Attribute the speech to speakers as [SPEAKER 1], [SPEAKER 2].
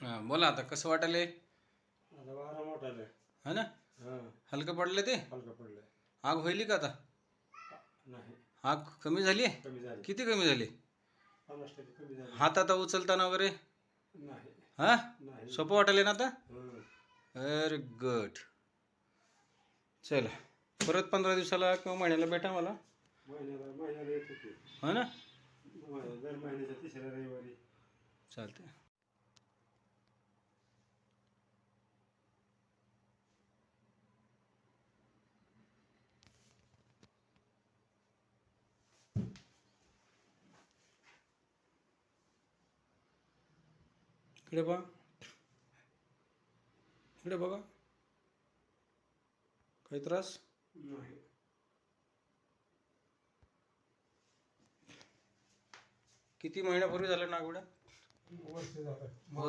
[SPEAKER 1] हां बोला आता कसं वाटायले
[SPEAKER 2] आता वारा मोठा आहे.
[SPEAKER 1] है ना
[SPEAKER 2] हां
[SPEAKER 1] हलकं पडलं ते
[SPEAKER 2] हलका पडलाय.
[SPEAKER 1] आग होईल का आता
[SPEAKER 2] नाही
[SPEAKER 1] आग कमी झाली
[SPEAKER 2] कमी झाली.
[SPEAKER 1] किती कमी झाली
[SPEAKER 2] 50% कमी झाली.
[SPEAKER 1] हात आता उचलताना वगैरे
[SPEAKER 2] नाही
[SPEAKER 1] हां
[SPEAKER 2] नाही.
[SPEAKER 1] सोपं वाटायले ना आता
[SPEAKER 2] हं.
[SPEAKER 1] व्हेरी गुड चला परत 15 दिवसाला किंवा महिन्याला भेटा मला
[SPEAKER 2] महिन्याला येत होते.
[SPEAKER 1] हो ना
[SPEAKER 2] दर महिन्याच्या तिसऱ्या रविवारी.
[SPEAKER 1] चालते इकडे बघा इकडे बघा काही त्रास
[SPEAKER 2] नाही
[SPEAKER 1] किती महिन्यापूर्वी झालं नागवड्या
[SPEAKER 2] वर्ष झालं.
[SPEAKER 1] वर्ष